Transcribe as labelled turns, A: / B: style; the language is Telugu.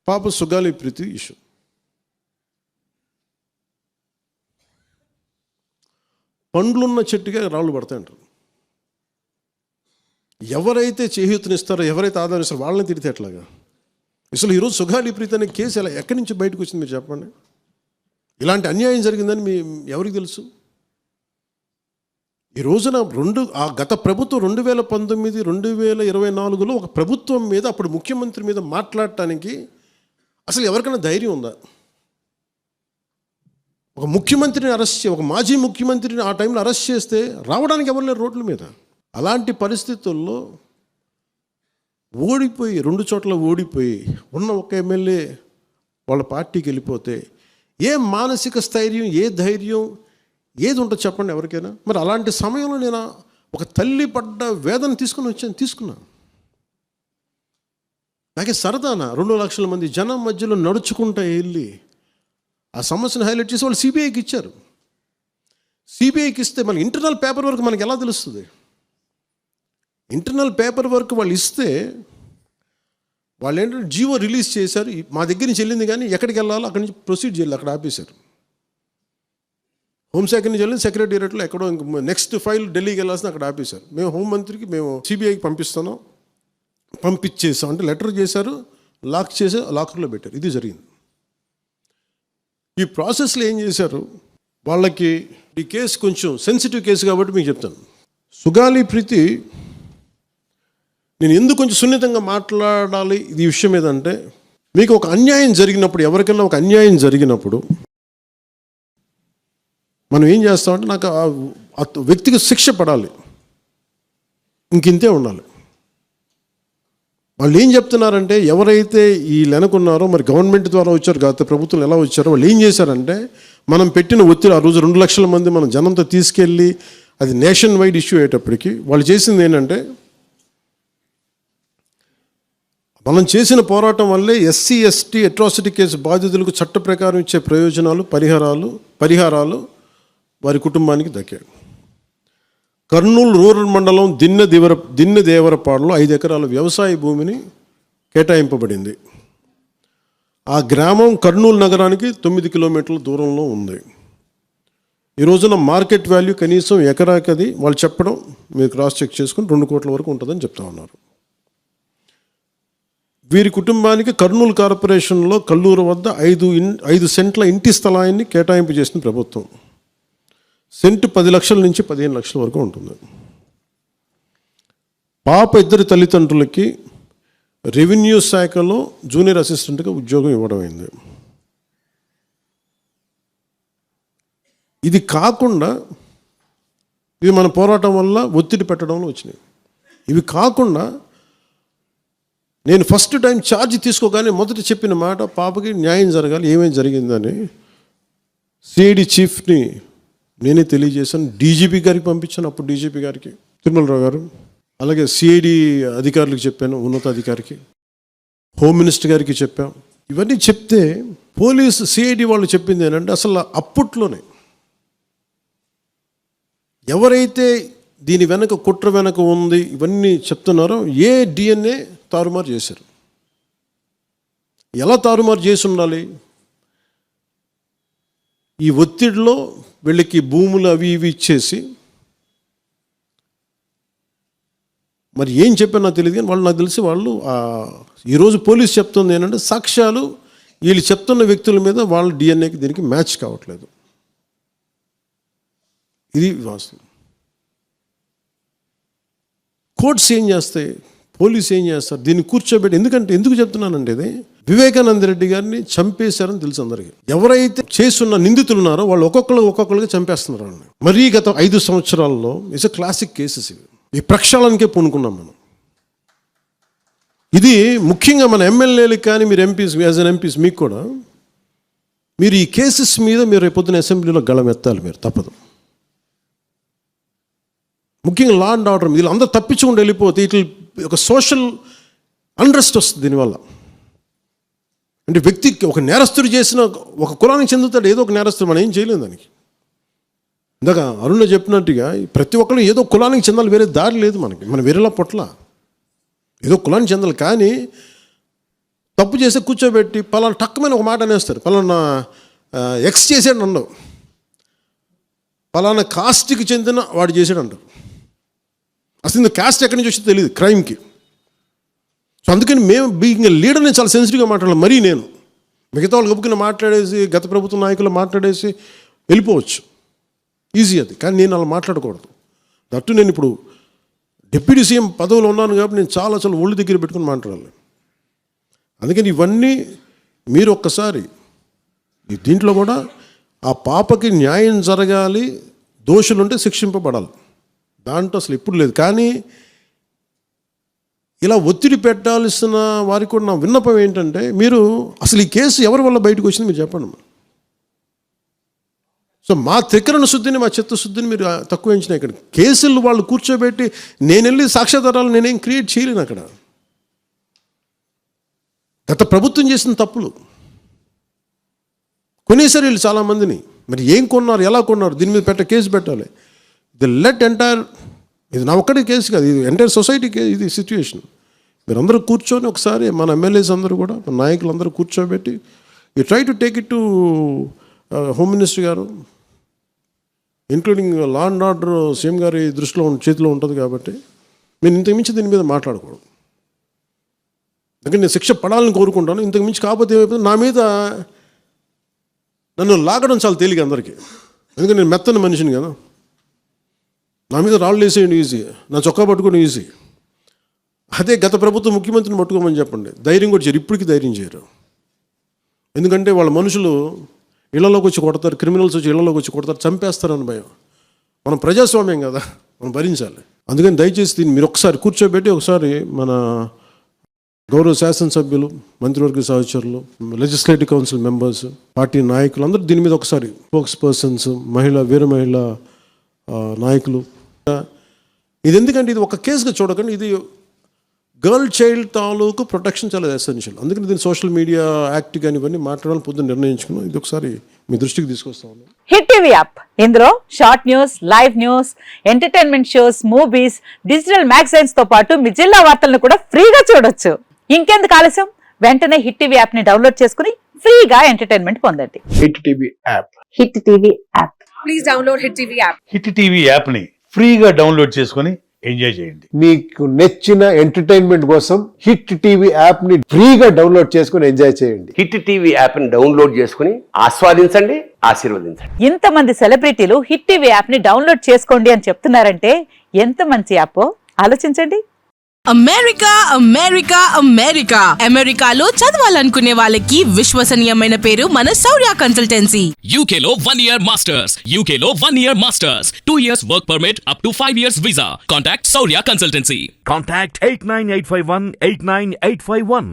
A: పాప సుగాలి ప్రీతి ఇష్యూ. పండ్లున్న చెట్టుగా రాళ్ళు పడతాయంటారు. ఎవరైతే చేయూతనిస్తారో, ఎవరైతే ఆదరిస్తారో వాళ్ళని తిడితే ఎట్లాగా? అసలు ఈరోజు సుగాలి ప్రీతి అనే కేసు ఎలా ఎక్కడి నుంచి బయటకు వచ్చింది మీరు చెప్పండి. ఇలాంటి అన్యాయం జరిగిందని ఎవరికి తెలుసు? ఈ రోజున గత ప్రభుత్వం 2019, 2024లో ఒక ప్రభుత్వం మీద, అప్పుడు ముఖ్యమంత్రి మీద మాట్లాడటానికి అసలు ఎవరికైనా ధైర్యం ఉందా? ఒక ముఖ్యమంత్రిని ఒక మాజీ ముఖ్యమంత్రిని ఆ టైంలో అరెస్ట్ చేస్తే రావడానికి ఎవరు లేరు రోడ్ల మీద. అలాంటి పరిస్థితుల్లో ఓడిపోయి 2 చోట్ల ఓడిపోయి ఉన్న ఒక ఎమ్మెల్యే వాళ్ళ పార్టీకి వెళ్ళిపోతే ఏ మానసిక స్థైర్యం, ఏ ధైర్యం, ఏది ఉంటుంది చెప్పండి ఎవరికైనా? మరి అలాంటి సమయంలో నేను ఒక తల్లి పడ్డ వేదన తీసుకున్నా. నాకే సరదానా 2 లక్షల మంది జనం మధ్యలో నడుచుకుంటూ వెళ్ళి ఆ సమస్యను హైలైట్ చేసి వాళ్ళు సిబిఐకి ఇచ్చారు. సిబిఐకి ఇస్తే మన ఇంటర్నల్ పేపర్ వర్క్ మనకి ఎలా తెలుస్తుంది? ఇంటర్నల్ పేపర్ వర్క్ వాళ్ళు ఇస్తే వాళ్ళు ఏంటంటే జీవో రిలీజ్ చేశారు. మా దగ్గర నుంచి వెళ్ళింది కానీ ఎక్కడికి వెళ్ళాలో అక్కడి నుంచి ప్రొసీడ్ చేయాలి, అక్కడ ఆపేశారు. హోంశాఖ నుంచి వెళ్ళింది సెక్రటేరియట్లో ఎక్కడో నెక్స్ట్ ఫైల్ ఢిల్లీకి వెళ్ళాల్సిన అక్కడ ఆపేశారు. మేము హోంమంత్రికి సిబిఐకి పంపించేసాం అంటే లెటర్ చేశారు, లాక్ చేసి లాకర్లో పెట్టారు. ఇది జరిగింది. ఈ ప్రాసెస్లో ఏం చేశారు, వాళ్ళకి ఈ కేసు కొంచెం సెన్సిటివ్ కేసు కాబట్టి మీకు చెప్తాను. సుగాలి ప్రీతి నేను ఎందుకు కొంచెం సున్నితంగా మాట్లాడాలి ఈ విషయం ఏదంటే, మీకు ఒక అన్యాయం జరిగినప్పుడు, ఎవరికైనా ఒక అన్యాయం జరిగినప్పుడు మనం ఏం చేస్తామంటే, నాకు ఆ వ్యక్తికి శిక్ష పడాలి, ఇంకింతే ఉండాలి. వాళ్ళు ఏం చెప్తున్నారంటే, ఎవరైతే ఈ వెనకున్నారో, మరి గవర్నమెంట్ ద్వారా వచ్చారు, గత ప్రభుత్వం ఎలా వచ్చారో, వాళ్ళు ఏం చేశారంటే, మనం పెట్టిన ఒత్తిడి, ఆ రోజు 2 లక్షల మంది మనం జనంతో తీసుకెళ్ళి అది నేషన్ వైడ్ ఇష్యూ అయ్యేటప్పటికి వాళ్ళు చేసింది ఏంటంటే, మనం చేసిన పోరాటం వల్లే ఎస్సీ ఎస్టీ అట్రాసిటీ కేసు బాధితులకు చట్ట ప్రకారం ఇచ్చే ప్రయోజనాలు, పరిహారాలు వారి కుటుంబానికి దక్కాయి. కర్నూలు రూరల్ మండలం దిన్నెదేవరపాడులో 5 ఎకరాల వ్యవసాయ భూమిని కేటాయింపబడింది. ఆ గ్రామం కర్నూలు నగరానికి 9 కిలోమీటర్ల దూరంలో ఉంది. ఈ రోజున మార్కెట్ వాల్యూ కనీసం ఎకరాకి వాళ్ళు చెప్పడం, మీరు క్రాస్ చెక్ చేసుకుని 2 కోట్ల వరకు ఉంటుందని చెప్తా ఉన్నారు. వీరి కుటుంబానికి కర్నూలు కార్పొరేషన్లో కల్లూరు వద్ద 5 సెంట్ల ఇంటి స్థలాన్ని కేటాయింపు చేసిన ప్రభుత్వం. సెంటు 10 లక్షల నుంచి 15 లక్షల వరకు ఉంటుంది. పాప 2 తల్లిదండ్రులకి రెవెన్యూ శాఖలో జూనియర్ అసిస్టెంట్గా ఉద్యోగం ఇవ్వడం అయింది. ఇది కాకుండా ఇవి మన పోరాటం వల్ల ఒత్తిడి పెట్టడంలో వచ్చినాయి. ఇవి కాకుండా నేను ఫస్ట్ టైం ఛార్జ్ తీసుకోగానే మొదట చెప్పిన మాట, పాపకి న్యాయం జరగాలి, ఏమేమి జరిగిందని సిఐడి చీఫ్ని నేనే తెలియజేశాను. డీజీపీ గారికి పంపించాను, అప్పుడు డీజీపీ గారికి తిరుమలరావు గారు, అలాగే సిఐడి అధికారులకు చెప్పాను, ఉన్నతాధికారికి, హోమ్ మినిస్టర్ గారికి చెప్పాం. ఇవన్నీ చెప్తే పోలీసు సిఐడి వాళ్ళు చెప్పింది ఏంటంటే, అసలు అప్పట్లోనే ఎవరైతే దీని వెనక కుట్ర వెనక ఉంది ఇవన్నీ చెప్తున్నారో ఏ డిఎన్ఏ తారుమారు చేశారు. ఎలా తారుమారు చేసి ఉండాలి? ఈ ఒత్తిడిలో వీళ్ళకి భూములు అవి ఇవి ఇచ్చేసి, మరి ఏం చెప్పారు నాకు తెలియదు కానీ వాళ్ళు, నాకు తెలిసి వాళ్ళు ఈరోజు పోలీసు చెప్తుంది ఏంటంటే, సాక్ష్యాలు వీళ్ళు చెప్తున్న వ్యక్తుల మీద వాళ్ళ డిఎన్ఏకి దీనికి మ్యాచ్ కావట్లేదు. ఇది వాస్తవం. కోర్ట్స్ ఏం చేస్తాయి, పోలీసు ఏం చేస్తారు, దీన్ని కూర్చోబెట్టి. ఎందుకు చెప్తున్నానంటే, ఇది వివేకానంద రెడ్డి గారిని చంపేశారని తెలుసు అందరికీ. ఎవరైతే చేస్తున్న నిందితులు ఉన్నారో వాళ్ళు ఒక్కొక్కరుగా చంపేస్తున్నారు వాళ్ళని. మరీ గత 5 సంవత్సరాల్లో ఇట్స్ ఎ క్లాసిక్ కేసెస్ ఇవి. ఈ ప్రక్షాళనకే పూనుకున్నాం మనం. ఇది ముఖ్యంగా మన ఎమ్మెల్యేలకు కానీ, మీరు ఎంపీస్, యాజ్ అన్ ఎంపీస్ మీకు కూడా, మీరు ఈ కేసెస్ మీద మీరు రేపొద్దున అసెంబ్లీలో గళం ఎత్తాలి, మీరు తప్పదు. ముఖ్యంగా లా అండ్ ఆర్డర్, వీళ్ళు అందరూ తప్పించుకుంటూ వెళ్ళిపోతే ఇట్లా ఒక సోషల్ అన్రెస్ట్ వస్తుంది దీనివల్ల. అంటే వ్యక్తికి ఒక నేరస్తుడు చేసిన, ఒక కులానికి చెందుతాడు ఏదో ఒక నేరస్తుడు, మనం ఏం చేయలేము దానికి. ఇందాక అరుణ చెప్పినట్టుగా ప్రతి ఒక్కరు ఏదో కులానికి చెందాలి, వేరే దారి లేదు మనకి. మనం వేరేలా పొట్ల ఏదో కులానికి చెందాలి. కానీ తప్పు చేస్తే కూర్చోబెట్టి పలానా టక్కమైన ఒక మాట అనేస్తారు. పలానా ఎక్స్ చేసాడు అండవు, పలానా కాస్ట్కి చెందిన వాడు చేసాడు అంటారు. అసలు ఇంత కాస్ట్ ఎక్కడి నుంచి వచ్చిందో తెలియదు క్రైమ్కి. సో అందుకని మేము బీయింగ్ లీడర్ని చాలా సెన్సిటివ్గా మాట్లాడాలి. మరీ నేను మిగతా వాళ్ళు గబుక్కున మాట్లాడేసి గత ప్రభుత్వ నాయకులు మాట్లాడేసి వెళ్ళిపోవచ్చు, ఈజీ అది. కానీ నేను అలా మాట్లాడకూడదు. దట్టు నేను ఇప్పుడు డిప్యూటీ సీఎం పదవిలో ఉన్నాను కాబట్టి నేను చాలా ఒళ్ళు దగ్గర పెట్టుకుని మాట్లాడాలి. అందుకని ఇవన్నీ మీరు ఒక్కసారి దీంట్లో కూడా ఆ పాపకి న్యాయం జరగాలి, దోషులుంటే శిక్షింపబడాలి, దాంట్లో అసలు ఎప్పుడు లేదు. కానీ ఇలా ఒత్తిడి పెట్టాల్సిన వారికి కూడా నా విన్నపం ఏంటంటే, మీరు అసలు ఈ కేసు ఎవరి వల్ల బయటకు వచ్చింది మీరు చెప్పండి. సో మా త్రికరణ శుద్ధిని, మా చిత్తశుద్ధిని మీరు తక్కువ ఎంచినా. ఇక్కడ కేసులు వాళ్ళు కూర్చోబెట్టి నేను వెళ్ళి సాక్ష్యాధారాలు నేనేం క్రియేట్ చేయలేను. అక్కడ గత ప్రభుత్వం చేసిన తప్పులు కొనేసారు వీళ్ళు చాలామందిని. మరి ఏం కొన్నారు, ఎలా కొన్నారు, దీని మీద కేసు పెట్టాలి. ఇది లెట్ ఎంటైర్, ఇది నా ఒక్కటి కేసు కాదు, ఇది ఎంటైర్ సొసైటీకి ఇది సిచ్యువేషన్. మీరందరూ కూర్చొని ఒకసారి మన ఎమ్మెల్యేస్ అందరూ కూడా, మన నాయకులందరూ కూర్చోబెట్టి you try to take it to home minister గారు, including law and order CM గారి దృష్టిలో చేతిలో ఉంటుంది కాబట్టి నేను ఇంతకు మించి దీని మీద మాట్లాడకూడదు. అందుకని నేను శిక్ష పడాలని కోరుకుంటాను. ఇంతకు మించి కాకపోతే ఏమైపోతుంది, నా మీద నన్ను లాగడం చాలా తేలిక అందరికీ. ఎందుకంటే నేను మెత్తని మనిషిని కదా, నా మీద రాళ్ళు వేసేయండి ఈజీ, నా చొక్కా పట్టుకోవడం ఈజీ. అదే గత ప్రభుత్వం ముఖ్యమంత్రిని పట్టుకోమని చెప్పండి, ధైర్యం కూడా చేయరు, ఇప్పటికీ ధైర్యం చేయరు. ఎందుకంటే వాళ్ళ మనుషులు ఇళ్లలోకి వచ్చి కొడతారు, క్రిమినల్స్ వచ్చి ఇళ్లలోకి వచ్చి కొడతారు, చంపేస్తారని భయం. మనం ప్రజాస్వామ్యం కదా, మనం భరించాలి. అందుకని దయచేసి దీన్ని మీరు ఒకసారి కూర్చోబెట్టి ఒకసారి మన గౌరవ శాసనసభ్యులు, మంత్రివర్గ సహచరులు, లెజిస్లేటివ్ కౌన్సిల్ మెంబర్స్, పార్టీ నాయకులు అందరూ దీని మీద ఒకసారి, స్పోక్స్ పర్సన్స్, వీర మహిళ నాయకులు, ఇది ఎందుకంటే ఇది ఒక కేసుగా చూడకండి, ఇది గర్ల్ చైల్డ్ తాలూకు ప్రొటెక్షన్ చాలా ఎసెన్షియల్. అందుకని దీన్ని సోషల్ మీడియా యాక్ట్ కానీ ఇవన్నీ మాట్లాడాలని పొద్దున్న నిర్ణయించుకున్నాం. ఇది ఒకసారి మీ దృష్టికి తీసుకొస్తా ఉన్నాం.
B: హిట్ టీవీ యాప్, ఇందులో short news, live news, entertainment shows, movies, digital magazines తో పాటు మీ జిల్లా వార్తలను కూడా ఫ్రీగా చూడొచ్చు. ఇంకెందుకు ఆలస్యం, వెంటనే హిట్ టీవీ యాప్ ని డౌన్లోడ్ చేసుకుని ఫ్రీగా ఎంటర్టైన్మెంట్ పొందండి.
C: Hit TV app,
B: hit TV app,
D: please download hit TV app.
E: Hit TV app ని ఫ్రీగా డౌన్లోడ్ చేసుకుని ఎంజాయ్ చేయండి.
C: మీకు నచ్చిన ఎంటర్టైన్మెంట్ కోసం హిట్ టీవీ యాప్ ని ఫ్రీగా డౌన్లోడ్ చేసుకుని ఎంజాయ్ చేయండి.
F: హిట్ టీవీ యాప్ ని డౌన్లోడ్ చేసుకుని ఆస్వాదించండి, ఆశీర్వదించండి.
B: ఇంతమంది సెలబ్రిటీలు హిట్ టీవీ యాప్ ని డౌన్లోడ్ చేసుకోండి అని చెప్తున్నారంటే ఎంత మంచి యాప్ ఆలోచించండి.
G: అమెరికా అమెరికా అమెరికా అమెరికాలో చదవాలనుకునే వాళ్ళకి విశ్వసనీయమైన పేరు మన శౌర్య కన్సల్టెన్సీ.
H: UK లో 1 year masters, UK లో 1 year masters, 2 years work permit up to 5 years visa. Contact Saurya Consultancy.
I: Contact 89851 89851.